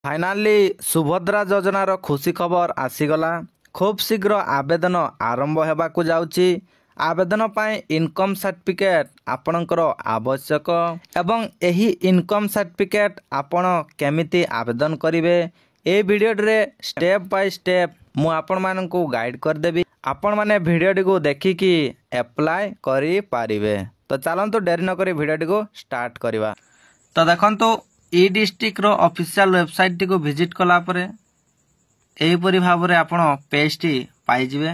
Finally Subhadra योजनार खुशी खबर आसीगला। खूब शीघ्र आवेदन आरंभ होगाकू जाउची। आवेदन पाई इनकम सर्टिफिकेट आपणकर आवश्यक एवं एही इनकम सर्टिफिकेट आपण केमिति आवेदन करिवे ए वीडियो रे स्टेप बाय स्टेप मु आपण मानकू गाइड कर देबी। आपण माने वीडियो को देखिकी अप्लाई करि पारिबे। तो चलंतु देरी न करी वीडियो को स्टार्ट करिवा। तो देखंतु ई डिस्ट्रिक्ट रो ऑफिशियल वेबसाइट टी को विजिट कला परे एही परि भाबरे आपण पेज टी पाई जिवे।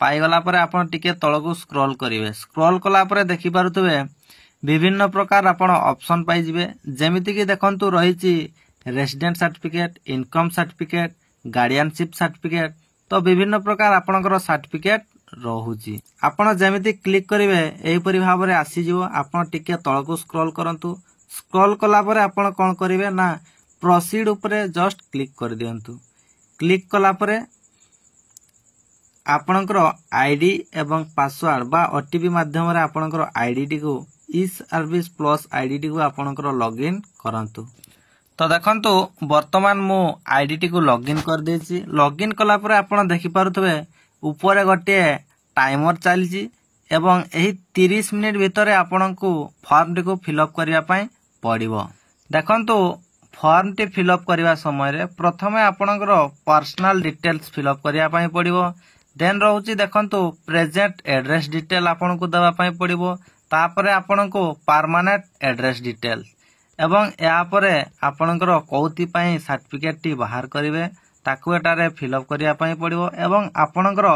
पाई गला परे आपण टिके तळको स्क्रॉल करिवे। स्क्रॉल कला परे देखि पारुतबे विभिन्न प्रकार आपण ऑप्शन पाई जिवे। जेमिति कि देखंतु रहिछि resident certificate, income certificate, guardianship certificate. तो विभिन्न प्रकार आपणकर सर्टिफिकेट रहुछि। आपण जेमिति क्लिक करिवे एही परि भाबरे आसी जिवो। आपण टिके तळको स्क्रॉल करंतु। स्क्रॉल कला परे आपण कोन करिवे ना प्रोसीड ऊपर जस्ट क्लिक कर दियंतु। क्लिक कला परे आपणकर आईडी एवं पासवर्ड बा ओटीपी माध्यम रे आपणकर आईडी टी को ई सर्विस प्लस आईडी टी को आपणकर लॉगिन करंतु। तो देखंतु वर्तमान मु आईडी टी को लॉगिन कर देछि। लॉगिन कला परे आपण देखि पारुतबे ऊपर गोटे टाइमर चलीछि एवं एही 30 मिनिट भितरे आपणको फॉर्म टी को फिलअप करिया पई पड़िबो। देखंतु फॉर्म टी फिलअप करिवा समय रे प्रथमे आपणकर पर्सनल डिटेल्स फिलअप करिया पई पड़िबो। देन रहउची देखंतु प्रेजेंट एड्रेस डिटेल आपणको देबा पई पड़िबो। तापरे आपणको परमानेंट एड्रेस डिटेल एवं या परे आपणकर कोउती पई सर्टिफिकेट टी बाहर करिवे ताकू एटारे फिलअप करिया पई पड़िबो। एवं आपणकर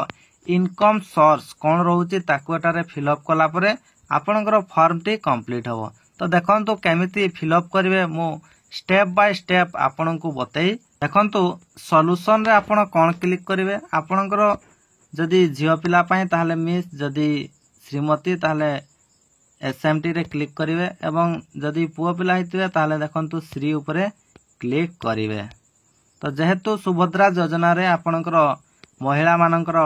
इनकम सोर्स कोन रहउची ताकू एटारे फिलअप कला परे आपणकर फॉर्म टी कंप्लीट हबो। तो देखंतु केमिति फिलअप करिवे मु स्टेप बाय स्टेप आपणको बतई। देखंतु सॉल्यूशन रे आपण कोन क्लिक करिवे। आपणकर जदि झियो पिला पई ताहले मिस, जदि श्रीमती ताहले एसएमटी रे क्लिक करिवे एवं जदि पुओ पिला हितवे ताहले देखंतु श्री ऊपर क्लिक करिवे। तो जेहेतु सुभद्रा योजना रे आपणकर महिला मानकर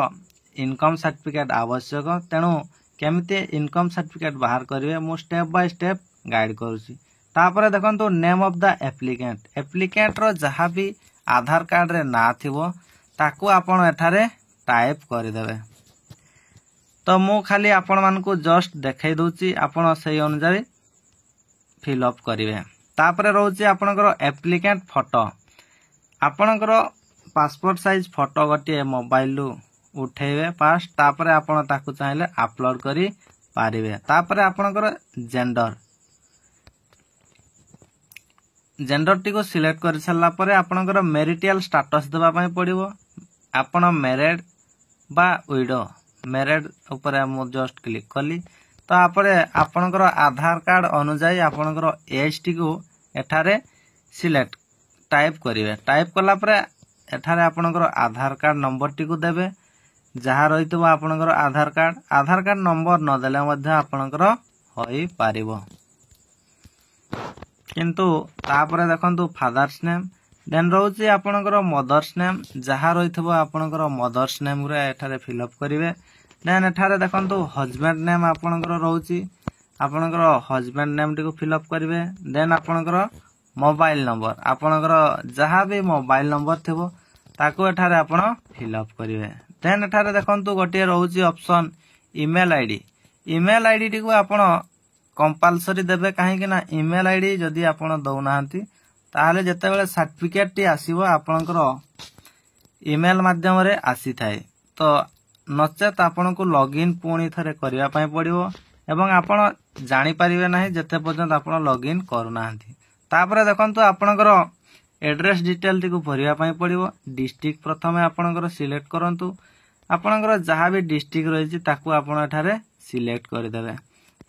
इनकम सर्टिफिकेट आवश्यक तेणु केमिति इनकम सर्टिफिकेट बाहर करिवे मु स्टेप बाय स्टेप गाइड करूची। तापरे देखंतु name of the applicant. Applicant रो जहा भी आधार कार्ड रे ना थिवो ताकू आपण एठारे टाइप कर देबे। तो मु खाली आपण मानकू जस्ट देखाई दोची, आपण सही अनुसार फिल अप करिवे। तापरे रहउची आपणकर एप्लिकेंट फोटो। आपणकर पासपोर्ट साइज फोटो गटिए मोबाइल रु उठेबे फास्ट। तापरे आपण ताकू चाहिले अपलोड करी पारिबे। तापरे आपणकर जेंडर टी को सिलेक्ट कर सल्ला परे आपणकर मैरिटल स्टेटस देबा पई पड़िबो। आपण मैरिड बा विडो, मैरिड ऊपर मु जस्ट क्लिक कली। तो आपरे आपणकर आधार कार्ड अनुसार आपणकर एज टी को एठारे सिलेक्ट टाइप करिवे। टाइप कला परे एठारे आपणकर आधार कार्ड नंबर टी को देबे जहा रहितबो आपणकर आधार कार्ड नंबर न देले मध्ये आपणकर होई पारिबो। किंतु तापरे देखंतु फादर्स नेम देन रहउची आपणकर मदर्स नेम जहा रहितबो आपणकर मदर्स नेम रे एठारे फिल अप करिवे। देन एठारे देखंतु हस्बैंड नेम आपणकर रहउची, आपणकर हस्बैंड नेम टी को फिल अप करिवे। देन आपणकर मोबाइल नंबर, आपणकर जहा भी मोबाइल नंबर थिबो ताको एठारे आपण फिल अप करिवे। देन एठारे देखंतु गोटे रहउची option email ID. Email ID टी को आपण कंपलसरी देबे काहे कि ना ईमेल आईडी जदी आपण दउनाहंती ताहले जते बेले सर्टिफिकेट टी आसीबो आपणकर ईमेल माध्यम रे आसी थाए। तो नचेत आपण को लॉगिन पुणी थरे करिया पई पड़िबो एवं आपण जानि परिबे नाही जते पर्यंत आपण लॉगिन करूनाहंती। तापरे देखंतु आपणकर एड्रेस डिटेल टी को भरिया पई पड़िबो। डिस्ट्रिक्ट प्रथमे आपणकर सिलेक्ट करंतु। आपणकर जहा भी डिस्ट्रिक्ट रहिछि ताकू आपण एठारे सिलेक्ट कर देबे।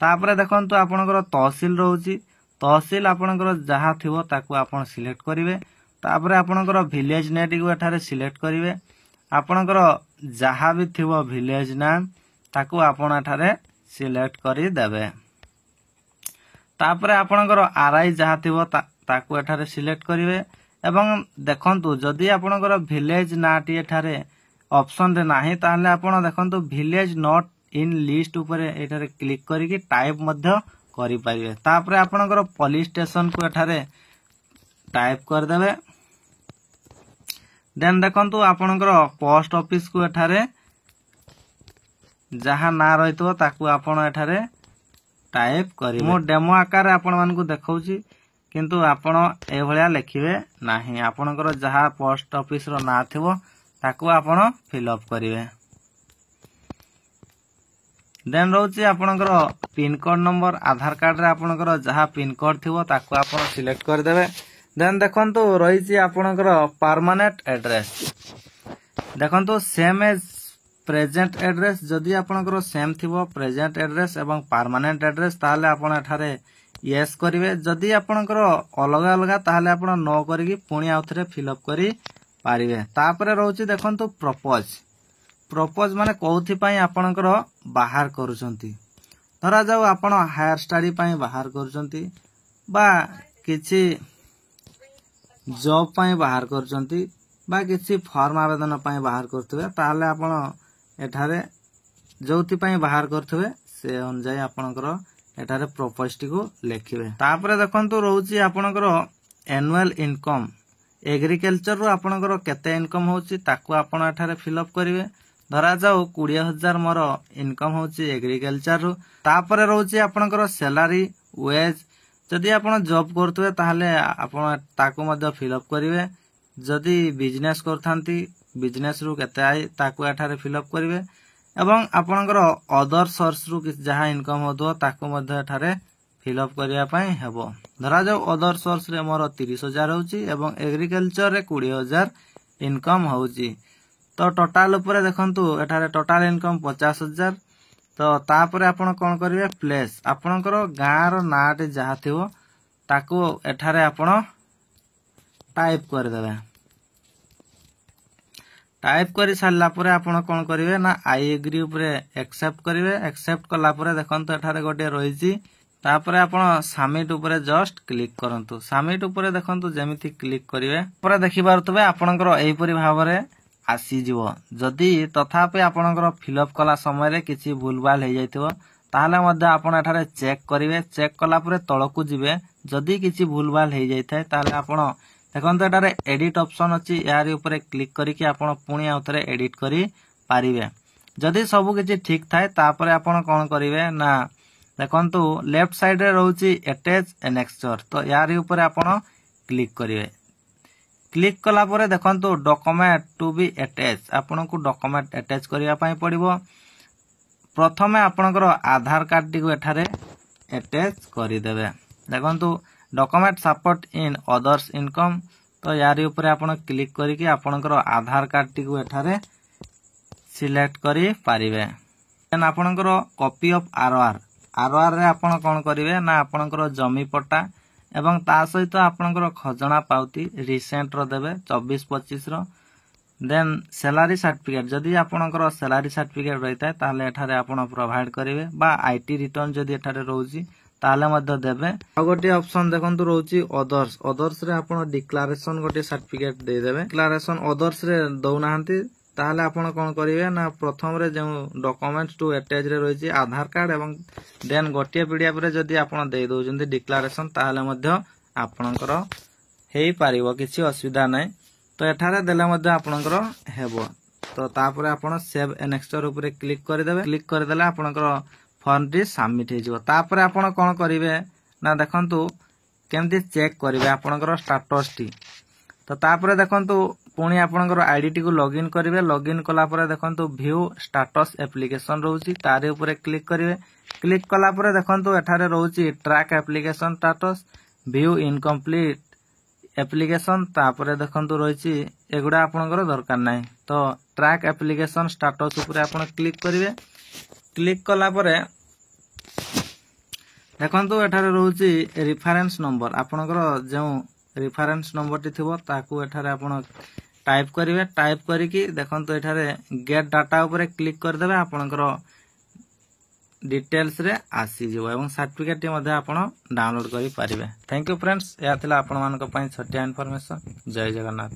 तापरे देखंतु आपणकर तहसील रहउछि, तहसील आपणकर जहा थिवो ताकू आपण सिलेक्ट करिवे। तापरे आपणकर विलेज नेट को एठारे सिलेक्ट करिवे। आपणकर जहा भी थिवो विलेज नाम ताकू आपण एठारे सिलेक्ट करि देबे। तापरे आपणकर आरआई जहा थिवो ताकू एठारे सिलेक्ट करिवे। एवं देखंतु जदी आपणकर विलेज नाटी एठारे ऑप्शन रे नाही ताहले आपण देखंतु विलेज नॉट इन लिस्ट ऊपर एठारे क्लिक करिकि टाइप मध्य करि पारिबे। तापरे आपणकर पुलिस स्टेशन को एठारे टाइप कर देबे। देन देखंतु आपणकर पोस्ट ऑफिस को एठारे जहा ना रहितो ताकू आपण एठारे टाइप करी मो डेमो आकार आपण मानकु देखौची किंतु आपण ए भलिया लिखिबे नाही आपणकर जहा पोस्ट ऑफिस रो ना थिवो ताकू आपण फिल अप करिवे देन रहउची आपणकर पिन कोड नंबर आधार कार्ड रे आपणकर जहा पिन कोड थिवो ताकू आपण सिलेक्ट कर देबे देन देखंतु रहिची आपणकर परमानेंट एड्रेस देखंतु सेम एज प्रेजेंट एड्रेस जदि आपणकर सेम थिवो प्रेजेंट एड्रेस एवं परमानेंट एड्रेस ताले आपण एठारे यस करिवे जदि आपणकर अलग अलग ताले आपण नो करिकि पुणी आउथरे फिल अप करि पारिवे तापरे रहउची देखंतु प्रपोज माने कोथि पई आपणकर बाहर करूचंती धरा जाऊ आपण हायर स्टडी पई बाहर करूचंती बा किछि जॉब पई बाहर करूचंती बा किछि फॉर्म आवेदन पई बाहर करथुवे ताले आपण एठारे जोथि पई बाहर करथुवे से अनुसार आपणकर एठारे प्रपोज टी को लिखिबे तापरे देखंतु रहउची आपणकर एनुअल इनकम एग्रीकल्चर रो आपणकर केते इनकम होची ताकू आपण एठारे फिल अप करिवे धरा जाऊ 20,000 मोर इनकम होची एग्रीकल्चर रो तापरे रहउची आपणकर सैलरी वेज जदि आपण जॉब करथुवे ताहले आपण ताकू मध्ये फिल अप करिवे जदि बिजनेस करथांती बिजनेस रु केते आइ ताकू एठारे फिल अप करिवे एवं आपणकर अदर सोर्स रु जहा इनकम होदो ताकू मध्ये एठारे फिल अप करिया पई हेबो धरा जाऊ अदर सोर्स रे मोर 30,000 होची एवं एग्रीकल्चर रे 20,000 इनकम होची तो टोटल ऊपर देखंतु एठारे टोटल इनकम 50,000 तो तापरे आपण कोन करिवे प्लेस आपणकर गां रो नाटे जहा थिवो ताकू एठारे आपण टाइप कर देबे टाइप करि सारला परे आपण कोन करिवे ना आई एग्री ऊपर एक्सेप्ट करिवे एक्सेप्ट कला परे देखंतु एठारे गोटे रहिची तापरे आपण सबमिट ऊपर जस्ट क्लिक करंतु सबमिट ऊपर देखंतु जेमिति क्लिक करिवे परे देखि पारुतबे आपणकर एही परि भाबरे आसी जीवो जदि तथापि आपणकर फिल अप कला समय रे किछि भूलभाल हे जाइतिबो ताहाले मध्ये आपण एठारे चेक करिवे चेक कला परे तळकु जिवे जदि किछि भूलभाल हे जाइथाय ताहाले आपण देखंतु एठारे एडिट ऑप्शन अछि यारी ऊपर क्लिक करिकि आपण पुणी आउथरे एडिट करि पारिवे जदि सब किछि ठीक थाय तापरे आपण कोन करिवे ना देखंतु लेफ्ट साइड रे रहउची अटैच एनेक्सचर तो यारी ऊपर आपण क्लिक करिवे क्लिक कला परे देखंतु डॉक्यूमेंट टू बी अटैच आपन को डॉक्यूमेंट अटैच करिया पई पड़िबो प्रथमे आपनकर आधार कार्ड टी को एठारे अटैच करि देबे देखंतु document support in others income तो यारी ऊपर आपण क्लिक करिकि आपनकर आधार कार्ड टी को एठारे सिलेक्ट करि पारिबे देन आपनकर कॉपी ऑफ आरआर रे आपण कोन करिवे ना आपनकर जमी पट्टा एवं ता सहित आपनकर खजना पाउती रिसेंट रो देबे 24-25 रो देन सैलरी सर्टिफिकेट जदि आपनकर सैलरी सर्टिफिकेट रहिता ताले एठारे आपण प्रोवाइड करिवे बा आईटी रिटर्न जदि एठारे रहउची ताले मध्ये देबे आ गोटे ऑप्शन देखंतु रहउची अदर्स रे आपण डिक्लेरेशन गोटे सर्टिफिकेट दे देबे डिक्लेरेशन अदर्स रे दउनाहंती ताले आपण कोन करिवे ना प्रथम रे जे डॉक्यूमेंट्स टू अटैच रे रहिची आधार कार्ड एवं देन गोटे पीडीएफ रे जदि आपण दे दोजंती डिक्लेरेशन ताले मध्ये आपणकर हेई पारिबो किछि असुविधा नै तो एठारे देले मध्ये आपणकर हेबो तो तापरे आपण सेव एनेक्सचर ऊपर क्लिक कर देबे क्लिक कर देला आपणकर फॉर्म टी सबमिट हे जिवो तापरे आपण कोन करिवे ना देखंतु केमति चेक करिवे आपणकर स्टेटस टी तो तापरे देखंतु पुणी आपणकर आईडी टी को लॉगिन करिवे लॉगिन कला परे देखंतु व्यू स्टेटस एप्लीकेशन रहउची तारे ऊपर क्लिक करिवे क्लिक कला परे देखंतु एठारे रहउची track application status view incomplete application तापरे देखंतु रहिची एगुडा आपणकर दरकार नै तो ट्रैक एप्लीकेशन स्टेटस ऊपर आपण क्लिक करिवे क्लिक कला परे देखंतु एठारे रहउची रेफरेंस नंबर आपणकर जे रेफरेंस नंबर टी थिबो ताकू एठारे आपण टाइप करिवे टाइप करिकि देखंतु एठारे गेट डाटा ऊपर क्लिक कर देबे आपणकर डिटेल्स रे आसी जिवो एवं सर्टिफिकेट टी मध्ये आपण डाउनलोड करि पारिबे थैंक यू फ्रेंड्स या थिला आपण मानक पई छोटिया इन्फॉर्मेशन जय जगन्नाथ।